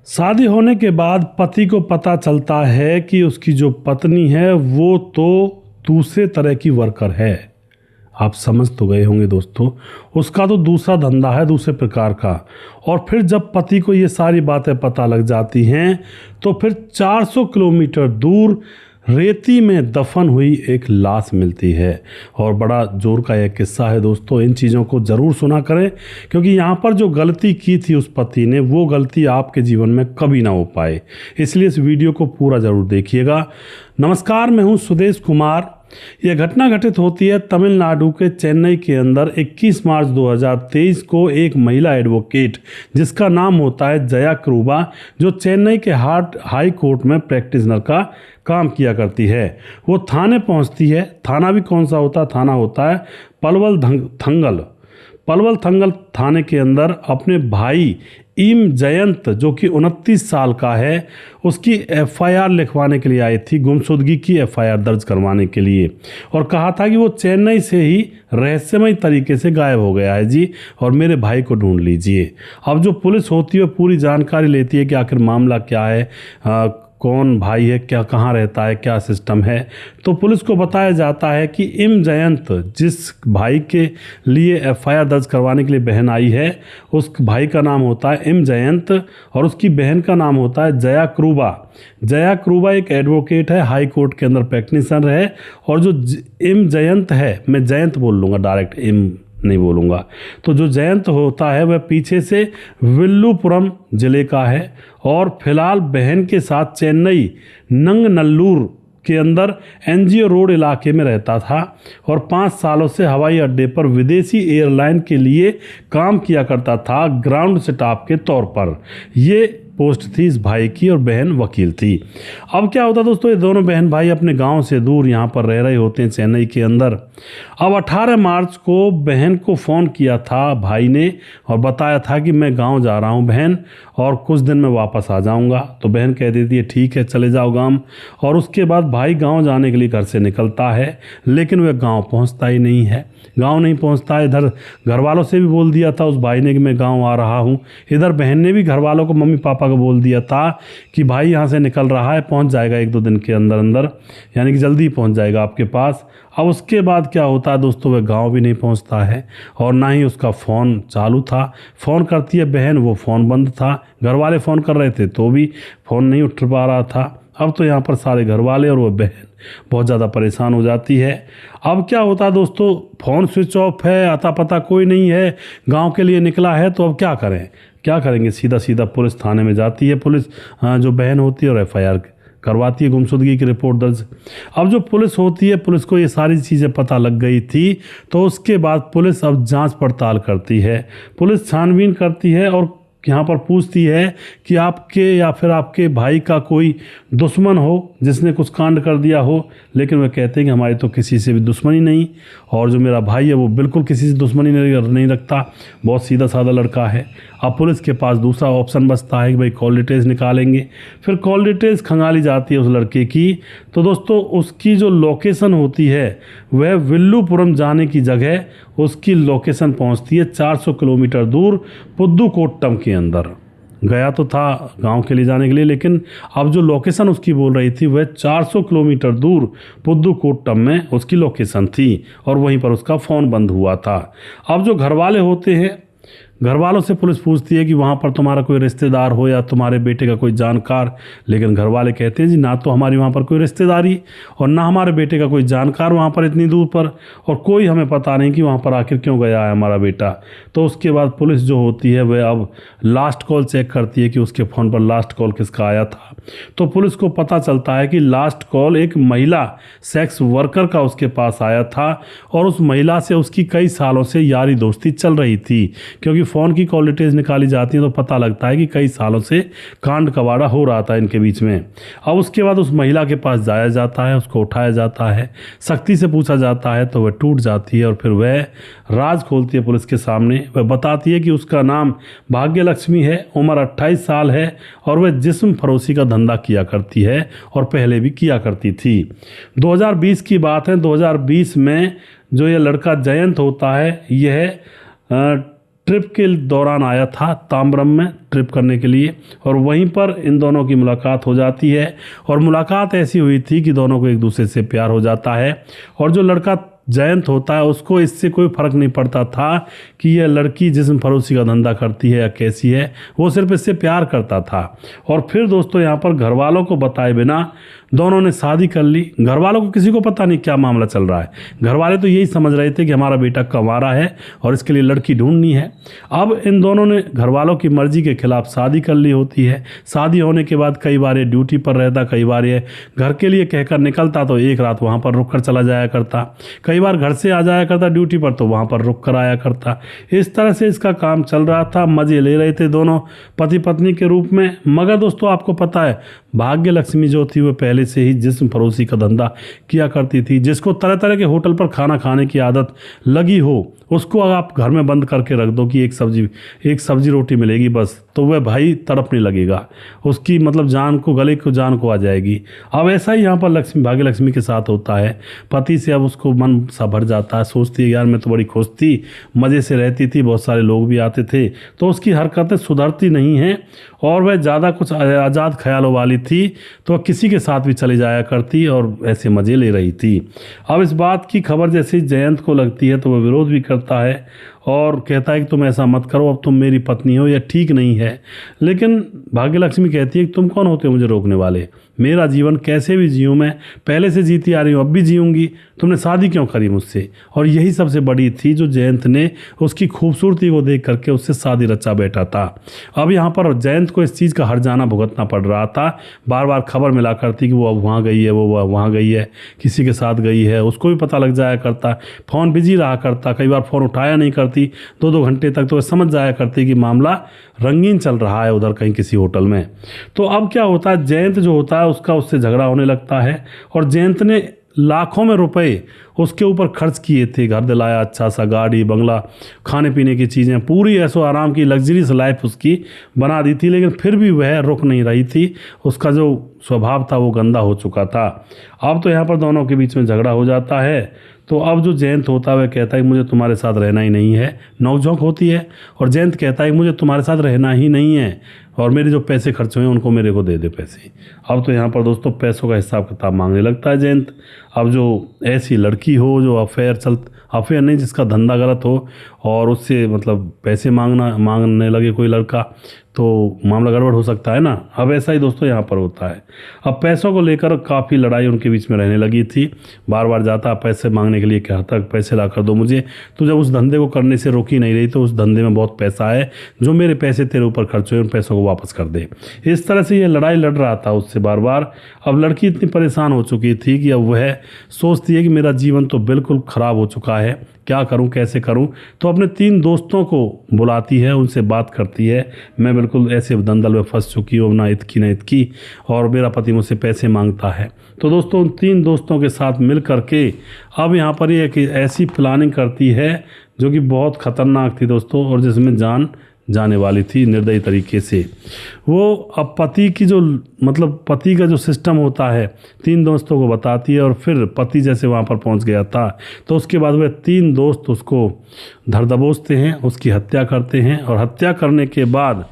शादी होने के बाद पति को पता चलता है कि उसकी जो पत्नी है वो तो दूसरे तरह की वर्कर है। आप समझ तो गए होंगे दोस्तों, उसका तो दूसरा धंधा है, दूसरे प्रकार का। और फिर जब पति को ये सारी बातें पता लग जाती हैं तो फिर 400 किलोमीटर दूर रेती में दफन हुई एक लाश मिलती है। और बड़ा जोर का यह किस्सा है दोस्तों, इन चीज़ों को ज़रूर सुना करें, क्योंकि यहाँ पर जो गलती की थी उस पति ने, वो गलती आपके जीवन में कभी ना हो पाए। इसलिए इस वीडियो को पूरा ज़रूर देखिएगा। नमस्कार, मैं हूँ सुदेश कुमार। यह घटना घटित होती है तमिलनाडु के चेन्नई के अंदर 21 मार्च 2023 को। एक महिला एडवोकेट जिसका नाम होता है जया क्रूबा, जो चेन्नई के हाई कोर्ट में प्रैक्टिशनर का काम किया करती है, वो थाने पहुंचती है। थाना भी कौन सा होता है? थाना होता है पलवल थंगल थाने के अंदर अपने भाई इम जयंत, जो कि 29 साल का है, उसकी एफआईआर लिखवाने के लिए आई थी, गुमशुदगी की एफआईआर दर्ज करवाने के लिए। और कहा था कि वो चेन्नई से ही रहस्यमय तरीके से गायब हो गया है जी, और मेरे भाई को ढूंढ लीजिए। अब जो पुलिस होती है पूरी जानकारी लेती है कि आखिर मामला क्या है, कौन भाई है, क्या कहाँ रहता है, क्या सिस्टम है। तो पुलिस को बताया जाता है कि इम जयंत, जिस भाई के लिए एफआईआर दर्ज करवाने के लिए बहन आई है, उस भाई का नाम होता है इम जयंत और उसकी बहन का नाम होता है जया क्रूबा। जया क्रूबा एक एडवोकेट है, हाई कोर्ट के अंदर प्रैक्टिशनर है। और जो इम जयंत है, मैं जयंत बोल लूँगा, डायरेक्ट इम नहीं बोलूँगा, तो जो जयंत होता है वह पीछे से विल्लुपुरम जिले का है और फिलहाल बहन के साथ चेन्नई नंगनल्लूर के अंदर एनजीओ रोड इलाके में रहता था और 5 सालों से हवाई अड्डे पर विदेशी एयरलाइन के लिए काम किया करता था, ग्राउंड स्टाफ के तौर पर। ये पोस्ट थी इस भाई की और बहन वकील थी। अब क्या होता दोस्तों, ये दोनों बहन भाई अपने गांव से दूर यहाँ पर रह रहे होते हैं चेन्नई के अंदर। अब 18 मार्च को बहन को फ़ोन किया था भाई ने और बताया था कि मैं गांव जा रहा हूँ बहन, और कुछ दिन में वापस आ जाऊँगा। तो बहन कह देती है ठीक है, चले जाओ गाँव। और उसके बाद भाई गाँव जाने के लिए घर से निकलता है, लेकिन वह गाँव पहुँचता ही नहीं है। गांव नहीं पहुंचता है। इधर घर वालों से भी बोल दिया था उस भाई ने कि मैं गांव आ रहा हूं। इधर बहन ने भी घर वालों को, मम्मी पापा को बोल दिया था कि भाई यहां से निकल रहा है, पहुंच जाएगा 1-2 दिन के अंदर अंदर, यानी कि जल्दी पहुंच जाएगा आपके पास। अब उसके बाद क्या होता है दोस्तों, वह गांव भी नहीं पहुंचता है और ना ही उसका फ़ोन चालू था। फ़ोन करती है बहन, वो फ़ोन बंद था। घर वाले फ़ोन कर रहे थे तो भी फ़ोन नहीं उठ पा रहा था। अब तो यहाँ पर सारे घर वाले और वो बहन बहुत ज़्यादा परेशान हो जाती है। अब क्या होता है दोस्तों, फ़ोन स्विच ऑफ है, अता पता कोई नहीं है, गांव के लिए निकला है, तो अब क्या करें, क्या करेंगे? सीधा पुलिस थाने में जाती है पुलिस, जो बहन होती है, और एफआईआर करवाती है, गुमशुदगी की रिपोर्ट दर्ज। अब जो पुलिस होती है, पुलिस को ये सारी चीज़ें पता लग गई थी, तो उसके बाद पुलिस अब जांच पड़ताल करती है, पुलिस छानबीन करती है और यहाँ पर पूछती है कि आपके या फिर आपके भाई का कोई दुश्मन हो जिसने कुछ कांड कर दिया हो। लेकिन वह कहते हैं कि हमारी तो किसी से भी दुश्मनी नहीं, और जो मेरा भाई है वो बिल्कुल किसी से दुश्मनी नहीं रखता, बहुत सीधा साधा लड़का है। अब पुलिस के पास दूसरा ऑप्शन बचता है कि भाई कॉल डिटेल्स निकालेंगे। फिर कॉल डिटेल्स खंगाली जाती है उस लड़के की। तो दोस्तों उसकी जो लोकेशन होती है वह विल्लुपुरम जाने की जगह उसकी लोकेशन पहुंचती है 400 किलोमीटर दूर पुदुकोट्टम के अंदर। गया तो था गांव के लिए जाने के लिए, लेकिन अब जो लोकेशन उसकी बोल रही थी वह 400 किलोमीटर दूर पुदुकोट्टम में उसकी लोकेशन थी और वहीं पर उसका फ़ोन बंद हुआ था। अब जो घर वाले होते हैं, घर वालों से पुलिस पूछती है कि वहाँ पर तुम्हारा कोई रिश्तेदार हो या तुम्हारे बेटे का कोई जानकार। लेकिन घर वाले कहते हैं जी ना तो हमारी वहाँ पर कोई रिश्तेदारी और ना हमारे बेटे का कोई जानकार वहाँ पर इतनी दूर पर, और कोई हमें पता नहीं कि वहाँ पर आखिर क्यों गया है हमारा बेटा। तो उसके बाद पुलिस जो होती है वह अब लास्ट कॉल चेक करती है कि उसके फ़ोन पर लास्ट कॉल किसका आया था। तो पुलिस को पता चलता है कि लास्ट कॉल एक महिला सेक्स वर्कर का उसके पास आया था और उस महिला से उसकी कई सालों से यारी दोस्ती चल रही थी, क्योंकि फ़ोन की कॉल डिटेल्स निकाली जाती है तो पता लगता है कि कई सालों से कांड कबाड़ा हो रहा था इनके बीच में। अब उसके बाद उस महिला के पास जाया जाता है, उसको उठाया जाता है, सख्ती से पूछा जाता है तो वह टूट जाती है और फिर वह राज खोलती है पुलिस के सामने। वह बताती है कि उसका नाम भाग्य लक्ष्मी है, उम्र 28 साल है और वह जिस्म फरोशी का धंधा किया करती है और पहले भी किया करती थी। 2020 की बात है। 2020 में जो ये लड़का जयंत होता है, यह ट्रिप के दौरान आया था ताम्रम में ट्रिप करने के लिए, और वहीं पर इन दोनों की मुलाकात हो जाती है। और मुलाकात ऐसी हुई थी कि दोनों को एक दूसरे से प्यार हो जाता है। और जो लड़का जयंत होता है उसको इससे कोई फ़र्क नहीं पड़ता था कि यह लड़की जिस्म फरोशी का धंधा करती है या कैसी है, वो सिर्फ इससे प्यार करता था। और फिर दोस्तों यहाँ पर घर वालों को बताए बिना दोनों ने शादी कर ली। घर वालों को किसी को पता नहीं क्या मामला चल रहा है, घर वाले तो यही समझ रहे थे कि हमारा बेटा कमारा है और इसके लिए लड़की ढूंढनी है। अब इन दोनों ने घर वालों की मर्जी के खिलाफ शादी कर ली होती है। शादी होने के बाद कई बार ये ड्यूटी पर रहता, कई बार ये घर के लिए कहकर निकलता तो एक रात वहाँ पर रुक कर चला जाया करता, कई बार घर से आ जाया करता ड्यूटी पर तो वहाँ पर रुक कर आया करता। इस तरह से इसका काम चल रहा था, मज़े ले रहे थे दोनों पति पत्नी के रूप में। मगर दोस्तों आपको पता है भाग्य लक्ष्मी जो थी वो पहले से ही जिस्म फरोशी का धंधा किया करती थी। जिसको तरह तरह के होटल पर खाना खाने की आदत लगी हो उसको अगर आप घर में बंद करके रख दो कि एक सब्जी रोटी मिलेगी बस, तो वह भाई तड़पने लगेगा, उसकी मतलब जान को आ जाएगी। अब ऐसा ही यहाँ पर भाग्य लक्ष्मी के साथ होता है। पति से अब उसको मन सा भर जाता है, सोचती है यार मैं तो बड़ी खुश थी, मज़े से रहती थी, बहुत सारे लोग भी आते थे, तो उसकी हरकतें सुधरती नहीं हैं और वह ज़्यादा कुछ आज़ाद ख्यालों वाली थी, तो वह किसी के साथ भी चली जाया करती और ऐसे मज़े ले रही थी। अब इस बात की खबर जैसे जयंत को लगती है तो वह विरोध भी करता है और कहता है कि तुम ऐसा मत करो, अब तुम मेरी पत्नी हो, यह ठीक नहीं है। लेकिन भाग्य लक्ष्मी कहती है कि तुम कौन होते हो मुझे रोकने वाले, मेरा जीवन कैसे भी जीऊँ, मैं पहले से जीती आ रही हूँ, अब भी जीऊँगी, तुमने शादी क्यों करी मुझसे। और यही सबसे बड़ी थी जो जयंत ने उसकी खूबसूरती को देख करके उससे शादी रचा बैठा था। अब यहाँ पर जयंत को इस चीज़ का हर्जाना भुगतना पड़ रहा था। बार बार खबर मिला करती कि वो अब वहाँ गई है, वो वहाँ गई है, किसी के साथ गई है, उसको भी पता लग जाया करता। फ़ोन बिजी रहा करता, कई बार फ़ोन उठाया नहीं करती 2-2 घंटे तक, तो वह समझ जाया करती कि मामला रंगीन चल रहा है उधर कहीं किसी होटल में। तो अब क्या होता है, जयंत जो होता है उसका उससे झगड़ा होने लगता है और जयंत ने लाखों में रुपए उसके ऊपर खर्च किए थे, घर दिलाया, अच्छा सा गाड़ी बंगला, खाने पीने की चीज़ें, पूरी ऐसो आराम की लग्जरीस लाइफ उसकी बना दी थी। लेकिन फिर भी वह रुक नहीं रही थी, उसका जो स्वभाव था वो गंदा हो चुका था। अब तो यहाँ पर दोनों के बीच में झगड़ा हो जाता है। तो अब जो जयंत होता है वह कहता है मुझे तुम्हारे साथ रहना ही नहीं है, नोकझोंक होती है और जयंत कहता है मुझे तुम्हारे साथ रहना ही नहीं है और मेरे जो पैसे खर्च हुए उनको मेरे को दे दे पैसे। अब तो यहाँ पर दोस्तों पैसों का हिसाब किताब मांगने लगता है जयंत। अब जो ऐसी लड़की हो जो अफेयर नहीं, जिसका धंधा गलत हो और उससे मतलब पैसे मांगने लगे कोई लड़का, तो मामला गड़बड़ हो सकता है ना। अब ऐसा ही दोस्तों यहाँ पर होता है। अब पैसों को लेकर काफ़ी लड़ाई उनके बीच में रहने लगी थी। बार बार जाता पैसे मांगने के लिए, कहता पैसे ला कर दो मुझे, तो जब उस धंधे को करने से रोक ही नहीं रही तो उस धंधे में बहुत पैसा है, जो मेरे पैसे तेरे ऊपर खर्च हुए उन पैसों को वापस कर दे। इस तरह से ये लड़ाई लड़ रहा था उससे बार बार। अब लड़की इतनी परेशान हो चुकी थी कि अब वह सोचती है कि मेरा जीवन तो बिल्कुल ख़राब हो चुका है, क्या करूं कैसे करूं। तो अपने 3 दोस्तों को बुलाती है, उनसे बात करती है, मैं बिल्कुल ऐसे दंदल में फंस चुकी हूँ, ना इतकी और मेरा पति मुझसे पैसे मांगता है। तो दोस्तों उन 3 दोस्तों के साथ मिल करके अब यहाँ पर ये एक ऐसी प्लानिंग करती है जो कि बहुत ख़तरनाक थी दोस्तों, और जिसमें जान जाने वाली थी निर्दयी तरीके से। वो अब पति का जो सिस्टम होता है 3 दोस्तों को बताती है और फिर पति जैसे वहाँ पर पहुँच गया था तो उसके बाद वह 3 दोस्त उसको धर दबोचते हैं, उसकी हत्या करते हैं। और हत्या करने के बाद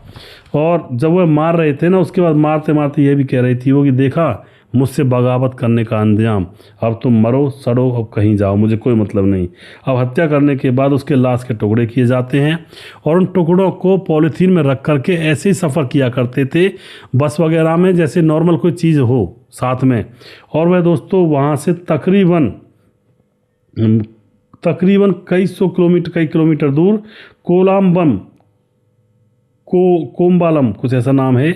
और जब वह मार रहे थे ना, उसके बाद मारते मारते ये भी कह रही थी वो कि देखा मुझसे बगावत करने का अंजाम, अब तुम मरो सड़ो, अब कहीं जाओ, मुझे कोई मतलब नहीं। अब हत्या करने के बाद उसके लाश के टुकड़े किए जाते हैं और उन टुकड़ों को पॉलीथीन में रख करके ऐसे ही सफ़र किया करते थे बस वगैरह में, जैसे नॉर्मल कोई चीज़ हो साथ में। और वह दोस्तों वहाँ से तकरीबन कई किलोमीटर दूर कोम्बालम कुछ ऐसा नाम है,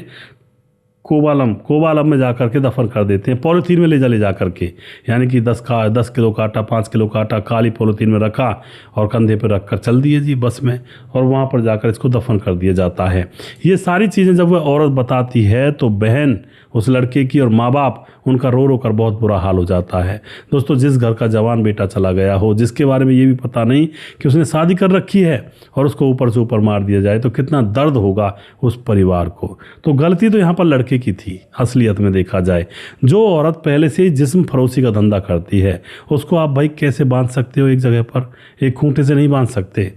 कोबालम में जा करके दफन कर देते हैं, पॉलीथीन में ले जा करके। यानी कि 10 किलो का आटा, 5 किलो का आटा काली पॉलीथीन में रखा और कंधे पर रख कर चल दिए जी बस में, और वहाँ पर जाकर इसको दफन कर दिया जाता है। ये सारी चीज़ें जब वह औरत बताती है तो बहन उस लड़के की और माँ बाप उनका रो रो कर बहुत बुरा हाल हो जाता है। दोस्तों जिस घर का जवान बेटा चला गया हो, जिसके बारे में ये भी पता नहीं कि उसने शादी कर रखी है, और उसको ऊपर से ऊपर मार दिया जाए तो कितना दर्द होगा उस परिवार को। तो गलती तो यहाँ पर लड़के की थी असलियत में देखा जाए। जो औरत पहले से ही जिस्म फरोशी का धंधा करती है उसको आप भाई कैसे बांध सकते हो एक जगह पर, एक खूंटे से नहीं बांध सकते।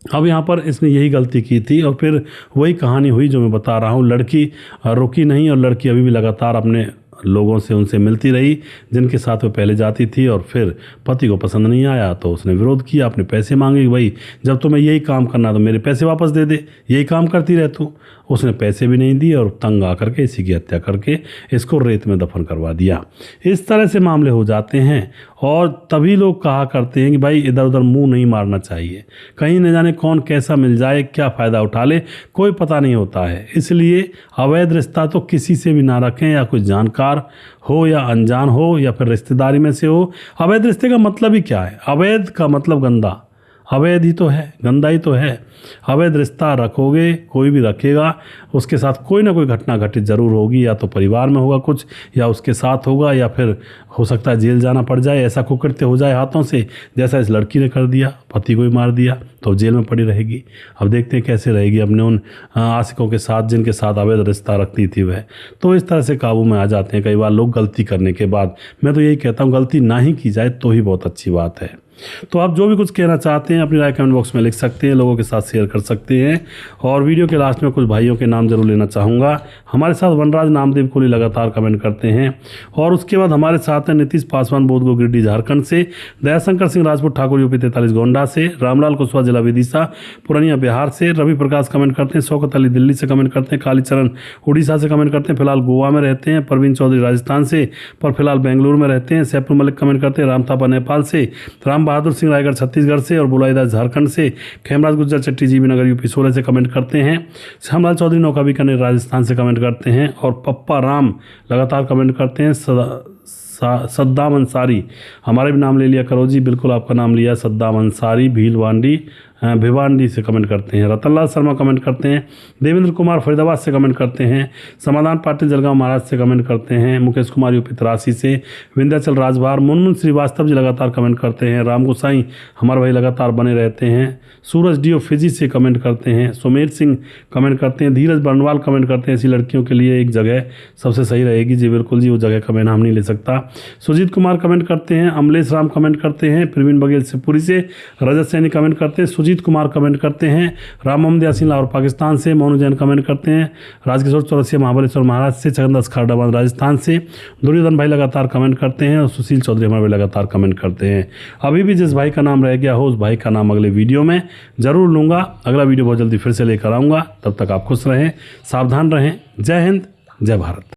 अब यहाँ पर इसने यही गलती की थी और फिर वही कहानी हुई जो मैं बता रहा हूँ। लड़की रुकी नहीं और लड़की अभी भी लगातार अपने लोगों से उनसे मिलती रही जिनके साथ वो पहले जाती थी, और फिर पति को पसंद नहीं आया तो उसने विरोध किया, अपने पैसे मांगे कि भाई जब तुम्हें यही काम करना तो मेरे पैसे वापस दे दे, यही काम करती रह तू। उसने पैसे भी नहीं दिए और तंग आकर के इसी की हत्या करके इसको रेत में दफन करवा दिया। इस तरह से मामले हो जाते हैं और तभी लोग कहा करते हैं कि भाई इधर उधर मुंह नहीं मारना चाहिए, कहीं न जाने कौन कैसा मिल जाए, क्या फ़ायदा उठा ले, कोई पता नहीं होता है। इसलिए अवैध रिश्ता तो किसी से भी ना रखें, या कोई जानकार हो या अनजान हो या फिर रिश्तेदारी में से हो। अवैध रिश्ते का मतलब ही क्या है? अवैध का मतलब गंदा, अवैध ही तो है, गंदा ही तो है। अवैध रिश्ता रखोगे, कोई भी रखेगा, उसके साथ कोई ना कोई घटना घटित जरूर होगी, या तो परिवार में होगा कुछ, या उसके साथ होगा, या फिर हो सकता है जेल जाना पड़ जाए, ऐसा कुकृत्य हो जाए हाथों से जैसा इस लड़की ने कर दिया, पति को ही मार दिया, तो जेल में पड़ी रहेगी। अब देखते हैं कैसे रहेगी अपने उन आशिकों के साथ जिनके साथ अवैध रिश्ता रखती थी वह। तो इस तरह से काबू में आ जाते हैं कई बार लोग गलती करने के बाद। मैं तो यही कहता हूँ गलती ना ही की जाए तो ही बहुत अच्छी बात है। तो आप जो भी कुछ कहना चाहते हैं अपनी राय कमेंट बॉक्स में लिख सकते हैं, लोगों के साथ शेयर कर सकते हैं। और वीडियो के लास्ट में कुछ भाइयों के नाम जरूर लेना चाहूँगा। हमारे साथ वनराज नामदेव कोहली लगातार कमेंट करते हैं, और उसके बाद हमारे साथ हैं नीतीश पासवान बोधगो गिरिडीह झारखंड से, दयाशंकर सिंह राजपूत ठाकुर यूपी 43 गोंडा से, रामलाल कुशवाहा जिला विदिशा पूर्णिया बिहार से, रवि प्रकाश कमेंट करते हैं, शौकत अली दिल्ली से कमेंट करते हैं, कालीचरण उड़ीसा से कमेंट करते हैं, फिलहाल गोवा में रहते हैं, परवीन चौधरी राजस्थान से पर फिलहाल बेंगलुरु में रहते हैं, सैफुल मलिक कमेंट करते हैं राम थापा नेपाल से, राम बहादुर सिंह रायगढ़ छत्तीसगढ़ से, और बुलाईदास झारखंड से, खेमराज गुज्जर चट्टी जीबी नगर यूपी 16 से कमेंट करते हैं, श्यामलाल चौधरी नौका बीकानेर राजस्थान से कमेंट करते हैं, और पप्पा राम लगातार कमेंट करते हैं, सद्दाम अंसारी, हमारे भी नाम ले लिया करो जी, बिल्कुल आपका नाम लिया, सद्दाम अंसारी भिवांडी से कमेंट करते हैं, रतनलाल शर्मा कमेंट करते हैं, देवेंद्र कुमार फरीदाबाद से कमेंट करते हैं, समाधान पाटिल जलगांव महाराज से कमेंट करते हैं, मुकेश कुमार यूपी 83 से, विंध्याचल राजभार, मुनमुन श्रीवास्तव जी लगातार कमेंट करते हैं, राम गोसाई हमारे भाई लगातार बने रहते हैं, सूरज डीओ फिजी से कमेंट करते हैं, सुमेर सिंह कमेंट करते हैं, धीरज बर्नवाल कमेंट करते हैं, ऐसी लड़कियों के लिए एक जगह सबसे सही रहेगी जी, बिल्कुल जी, वो जगह का मैं नाम नहीं ले सकता। सुजीत कुमार कमेंट करते हैं, अमलेश राम कमेंट करते हैं, प्रवीण बघेल से पुरी से, रजत सैनी कमेंट करते हैं, सुजीत कुमार कमेंट करते हैं, राम मोहम्मद यासीन लाहौर पाकिस्तान से, मोनू जैन कमेंट करते हैं, राजकिशोर चौरसिया महाबलेश्वर महाराज से, चंदस खारडाबाद राजस्थान से, दुर्योधन भाई लगातार कमेंट करते हैं, और सुशील चौधरी हमारे भाई लगातार कमेंट करते हैं। अभी भी जिस भाई का नाम रह गया हो उस भाई का नाम अगले वीडियो में जरूर लूँगा। अगला वीडियो बहुत जल्दी फिर से लेकर आऊँगा, तब तक आप खुश रहें, सावधान रहें। जय हिंद, जय भारत।